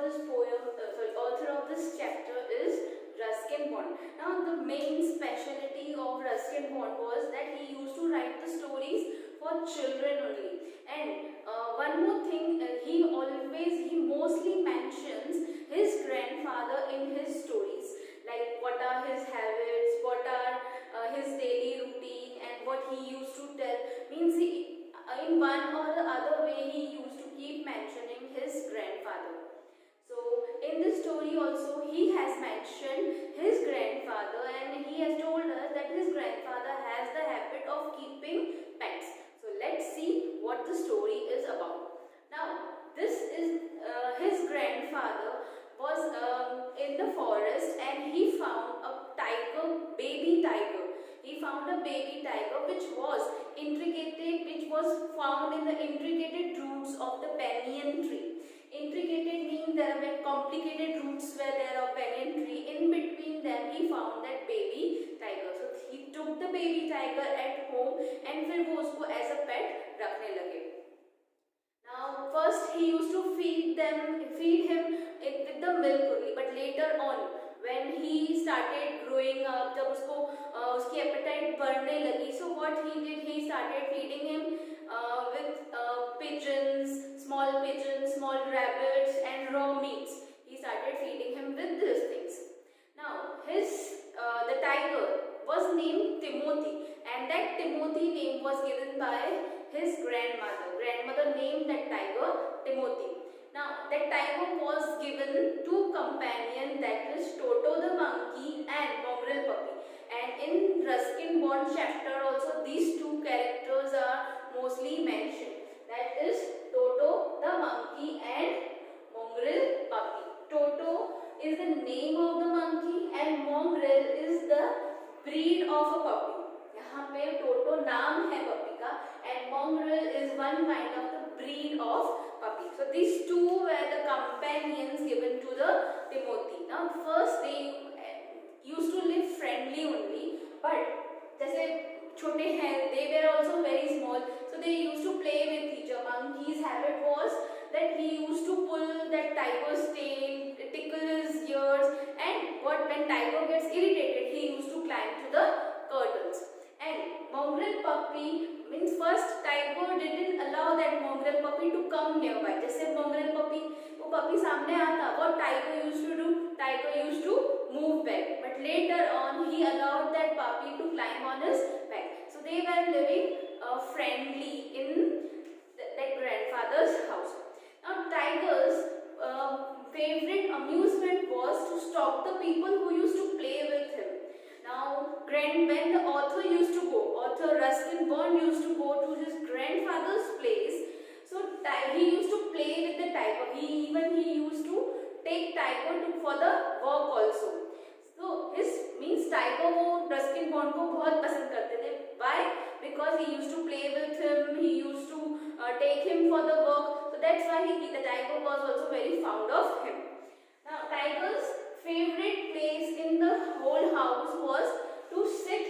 this poem, author of this chapter is Ruskin Bond. Now the main specialty of Ruskin Bond was that he used to write the stories for children only. And one more thing, he mostly mentions his grandfather in his stories, like what are his habits, what are his daily routine, and what he used to tell. Means in one or the other way he used to keep mentioning his grandfather. So in this story also he has mentioned his grandfather, and he has told us that his grandfather has the habit of keeping pets. So let's see what the story is about. Now this is his grandfather was in the forest, and he found a baby tiger. He found a baby tiger which was found in the intricate roots of the banyan tree. Intricate means there are very complicated roots where there are banyan tree. In between them he found that baby tiger. So he took the baby tiger at home and फिर वो उसको as a pet रखने लगे. Now first he used to feed him with the milk only, but later on when he started growing up, जब उसको उसकी appetite बढ़ने लगी, so what he did, he started feeding him with pigeons, small rabbits and raw meats. He started feeding him with these things. Now the tiger was named Timothy, and that Timothy name was given by his grandmother. Grandmother named that tiger Timothy. Now that tiger was given two companions, that is Toto the monkey and Mongrel puppy. And in Ruskin Bond chapter also these two characters are mostly mentioned. That is Toto the monkey and Mongrel puppy. Toto is the name of the monkey and Mongrel is the breed of a puppy. यहाँ पे टोटो नाम है puppy का and Mongrel is one kind of the breed of puppy. So these two were the companions given to the Timothy. Now first they used to live friendly only, but जैसे छोटे हैं, they were also very small, so they used to play with each other. Monkey's habit was that he used to pull that tiger's tail, tickle his ears, and when tiger gets irritated, he used to climb to the curtains. And Mongrel puppy means first tiger didn't allow that Mongrel puppy to come nearby. जैसे Mongrel puppy, वो puppy सामने आता, what tiger used to do? Tiger used to move back. But later on, he allowed that puppy to climb on his back. So they were living friendly in their grandfather's house. Now tiger's favorite amusement was to stalk the people who used to play with him. Now when the author Ruskin Bond used to go to his grandfather's place, so he used to play with the tiger. He used to take tiger for the work also. So his means tiger वो Ruskin Bond को बहुत पसंद करते थे. Why? Because he used to play with him. He used to take him for the work. So that's why the tiger was also very fond of him. Now tiger's favorite place in the whole house was to sit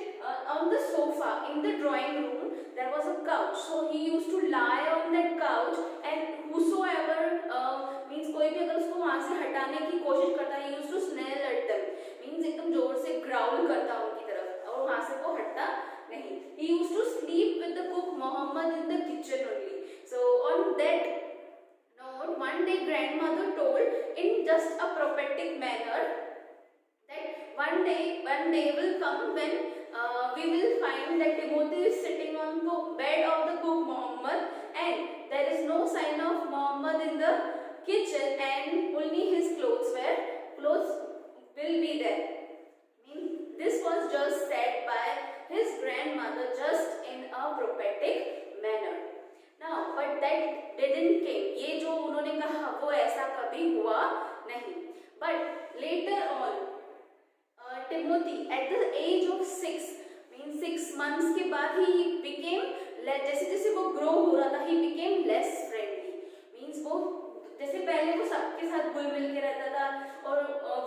on the sofa in the drawing room. There was a couch, so he used to lie on that couch, and whosoever means कोई भी अगर उसको वहाँ से हटाने की कोशिश करता है, he used to snarl at them, means एकदम जोर से growl करता उनकी तरफ और वहाँ से वो हटता नहीं. He used to sleep with the cook Muhammad in the kitchen only. So on that note, one day grandmother told in just a prophetic manner that one day will come when we will find that Timothy is sitting on the bed of the cook Muhammad, and there is no sign of Muhammad in the kitchen, and only his clothes will be there. I mean, this was just said by his grandmother just in a prophetic manner. Now, but that didn't came. ये जो उन्होंने कहा वो ऐसा कभी हुआ नहीं. But later on, Timothy at the age of 6 means 6 months के बाद he became जैसे वो grow हो रहा था, he became less friendly. Means वो जैसे पहले वो सबके साथ घुल मिल के रहता था और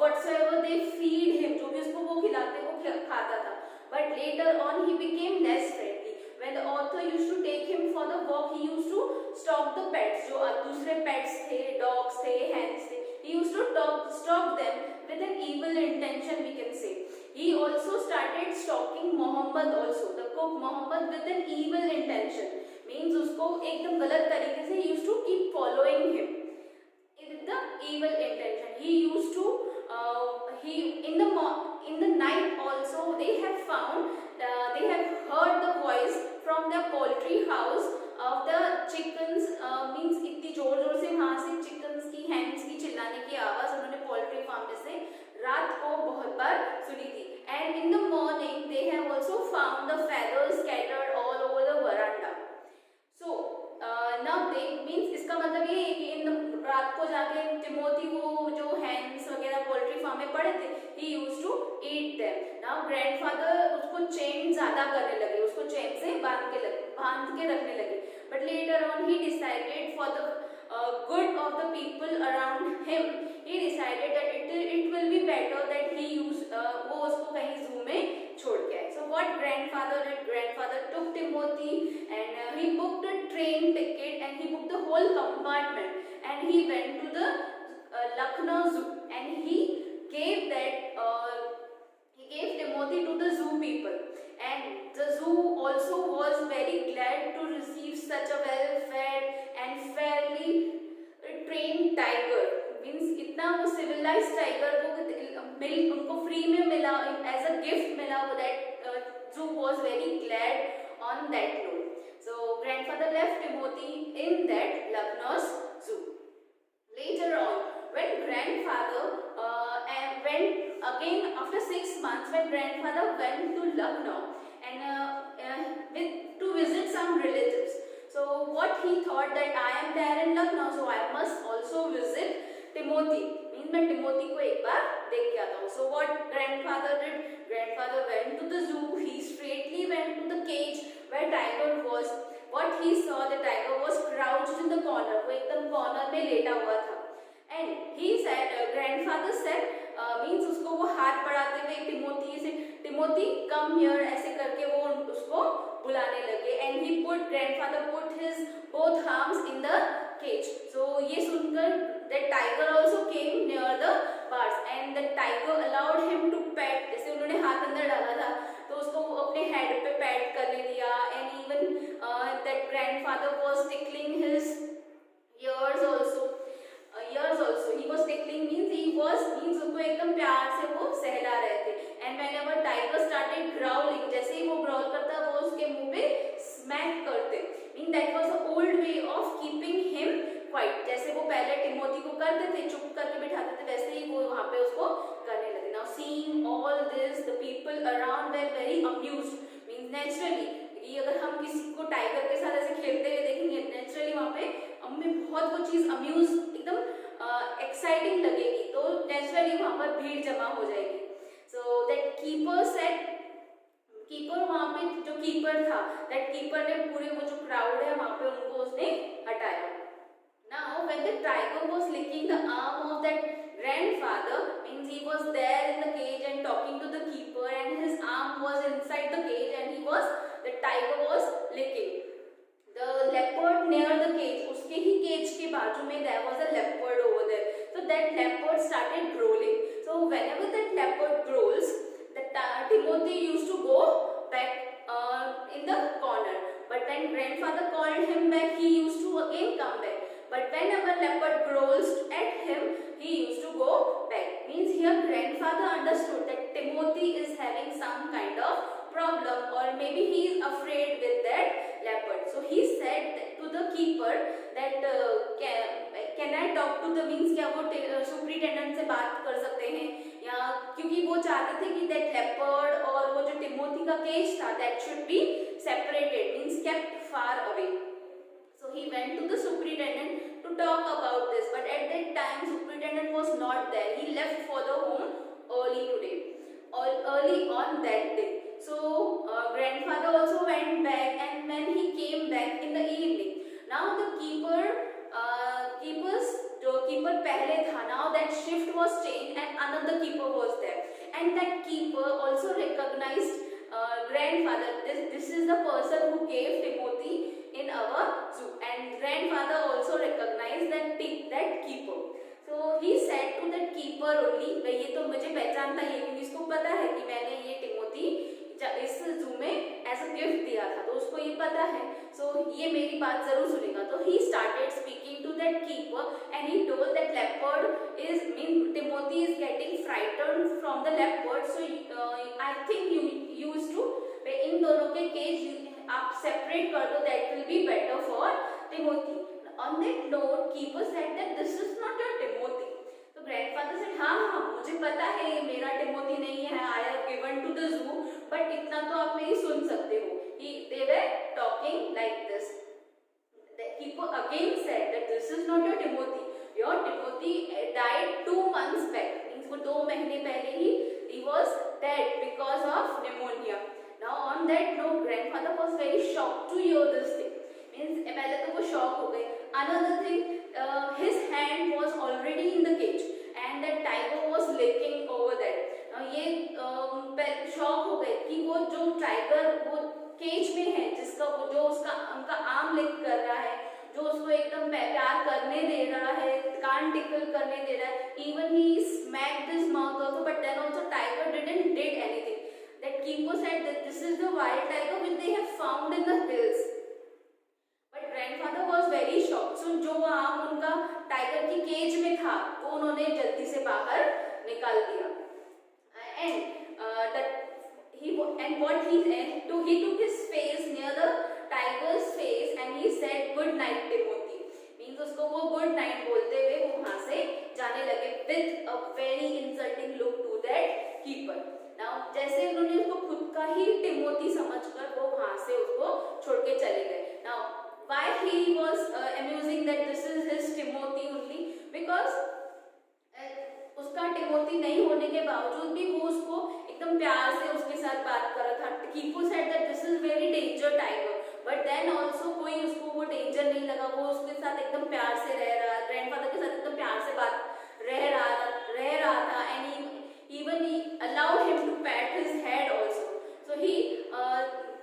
whatsoever they feed him, जो भी उसको वो खिलाते वो खाता था. But later on he became less friendly. When the author used to take him for the walk, he used to stalk the pets. जो दूसरे pets थे, dogs थे, hens थे, he He used to stalk them with an evil intention, we can say. He also started stalking Muhammad also, the cook Muhammad, with an evil intention. Means उसको एकदम गलत तरीके से he used to keep following him with the evil intention. He used to in the night also they have found they have heard the voice from the poultry house of the chickens. Means इतनी जोर जोर से वहाँ से chickens की hens की चिल्लाने की आवाज उन्होंने poultry farm में से रात को बहुत बार सुनी थी. And in the morning they have also found the feathers scattered all over the veranda. So now they means इसका मतलब ये है कि इन रात को जाके टिमोथी वो जो हैंस वगैरह पोल्ट्री फार्म में पड़े थे, he used to eat them. Now grandfather उसको चेन ज्यादा करने लगे, उसको चेन से बांध के रखने लगे. But later on he decided for the good of the people around him, he decided that it will be better that he वो उसको कहीं zoo में छोड़ के आए. So what grandfather did? Grandfather took Timothy and he booked a train ticket and he booked the whole compartment and he went to the Lucknow Zoo and he gave Timothy to the zoo people. And the zoo also was very glad to receive such a well-fed and fairly trained tiger. Means इतना वो civilized tiger को उनको free में मिला, as a gift मिला, वो that zoo was very glad on that note. So grandfather left Timothy in that Lucknow's zoo. Later on, when grandfather went again after 6 months, when grandfather went to Lucknow and to visit some relatives. So what he thought that I am there in Lucknow, so I must also visit Timothy. Means मैं Timothy को एक बार देख के आता हूँ. So what grandfather did? Grandfather went to the zoo. He straightly went to the cage where tiger was. What he saw, the tiger was crouched in the corner. वो एकदम corner में लेटा हुआ था. And he said, grandfather said, means उसको वो हाथ बढ़ाते हुए टिमोथी come here ऐसे करके वो उसको बुलाने लगे. And grandfather put his both arms in the cage. So ये सुनकर the tiger also came near the bars and the tiger allowed him to pet. जैसे उन्होंने हाथ अंदर डाला था तो उसको अपने head पे pat करने दिया. And even that grandfather was tickling his ears also. He was tickling means उसको एकदम प्यार से वो सहला रहे थे. And whenever tiger started growling, जैसे ही वो growl करता वो उसके मुंह पे smack करते. Mean that was the old way of keeping him quiet. जैसे वो पहले टिमोथी को करते थे, चुप करके बिठाते थे, वैसे ही वो वहाँ पे उसको करने लगे. Now seeing all this, the people around were very amused. Means naturally, ये अगर हम किसी को टाइगर के साथ ऐसे खेलते हुए देखेंगे, नेचुरली वहाँ पे हमें बहुत वो चीज़ अम्यूज एकदम एक्साइटिंग लगेगी, तो नेचुरली वहाँ पर भीड़ जमा हो जाएगी. सो दैट कीपर वहाँ पे जो कीपर था, दैट कीपर ने पूरे वो जो क्राउड है वहाँ पे उनको उसने हटाया. Now when the tiger was licking the arm of that grandfather, means he was there in the cage and talking to the keeper and his arm was inside the cage and the tiger was licking. The leopard near the cage, उसके ही cage के बाजू में there was a leopard over there. So that leopard started growling. So whenever that leopard growls, Timothy used to go back in the corner. But when grandfather called him back, he used to again come back. But whenever leopard growls at him, he used to go back. Means here grandfather understood that Timothy is having some kind of problem or maybe he is afraid with that leopard. So he said to the keeper that can I talk to the means क्या वो superintendent से बात कर सकते हैं या क्योंकि वो चाहते थे कि that leopard और वो जो टिमोथी का केज था that should be separated, means kept far away. So he went to the superintendent to talk about this, but at that time superintendent was not there. He left for the home early on that day. So grandfather also went back, and when he came back in the evening, now the keeper पहले था, now that shift was changed and another keeper was there, and that keeper also recognized grandfather. This is the person who gave Timothy in our zoo, and grandfather also recognized that keeper. So he said only, भाई ये तो मुझे पहचानता है, क्योंकि इसको पता है कि मैंने ये टिमोथी इस जू में एज अ गिफ्ट दिया था, तो उसको ये पता है, सो ये मेरी बात जरूर सुनेगा। तो he started speaking to that keeper and he told that leopard is mean Timothy is getting frightened from the leopard, so I think you used to इन दोनों के केज आप सेपरेट कर दो, that will be better for Timothy. On that note keeper said that this is not your Timothy. तो grandfather said हाँ मुझे पता है ये मेरा टिमोथी नहीं है, I have given to the zoo, but इतना तो आप मेरी सुन सकते हो। They were talking like this. The keeper again said that this is not your Timothy. Your Timothy died 2 months back. Means वो 2 महीने पहले ही he was dead because of pneumonia. Now on that note, grandfather was very shocked to hear this thing. Means पहले तो वो shock हो गए। Another thing, his hand was already in the cage and the tiger was licking over that. ये shock हो गए कि वो जो टाइगर वो केज में है, जिसका वो जो उसका उनका आर्म लिक कर रहा है, जो उसको एकदम प्यार करने दे रहा है, कान टिकल करने दे रहा है, even he smacked his mouth also, but then also tiger didn't did anything. That keeper said that this is the wild tiger which they have found in the hills, but grandfather was very shocked. So जो arm उनका tiger की cage में था वो उन्होंने जल्दी से बाहर निकाल दिया। He took his face near the tiger's face and he said good night Timothy, means उसको वो good night बोलते हुए वो वहां से जाने लगे with a very insulting look to that keeper. Now जैसे उन्होंने उसको खुद का ही टिमोथी समझकर वो वहां से उसको छोड़ के चले गए। Now why he was amusing that this is his Timothy only, because उसका टिमोथी नहीं होने के बावजूद भी वो उसको एकदम प्यार से उसके साथ बात कर रहा था। Keeper said that this is very danger tiger, but then also कोई उसको वो डेंजर नहीं लगा, वो उसके साथ एकदम प्यार से रह रहा, ग्रैंडफादर के साथ एकदम प्यार से बात रह रहा था, and even he allowed him to pat his head also. So he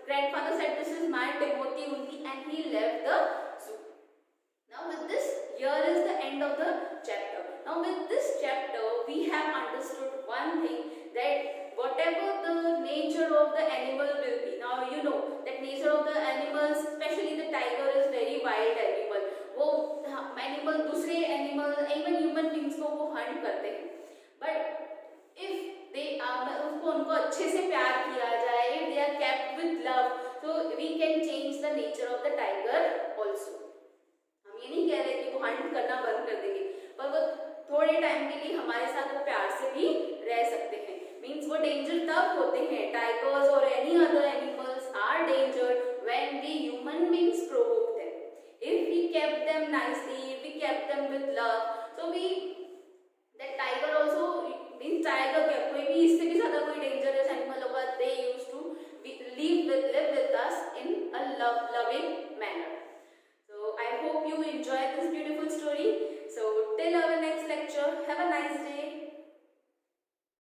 grandfather said this is my Timothy only and he left the zoo. Now with this, here is the end of the chapter. Now with this chapter we have understood one thing, that whatever the nature of the animal will be, now you know that nature of the animals, especially the tiger is very wild animal, वो animal दूसरे animal even human beings को वो hunt करते हैं, but if they उसको उनको अच्छे से प्यार किया जाए, if they are kept with love, so we can change the nature of the tiger also. हम ये नहीं कह रहे कि वो हंट करना बंद कर देंगे, पर वो थोड़े टाइम के लिए हमारे साथ वो प्यार से भी रह सकते हैं। मीन्स वो डेंजर तब होते हैं, टाइगर्स और any other animals are danger when we human beings provoke them. If we kept them nicely, if we kept them with love, so we that tiger also means tiger क्या कोई भी इससे भी ज्यादा कोई डेंजरस एनिमल होगा, they used to live with us in a loving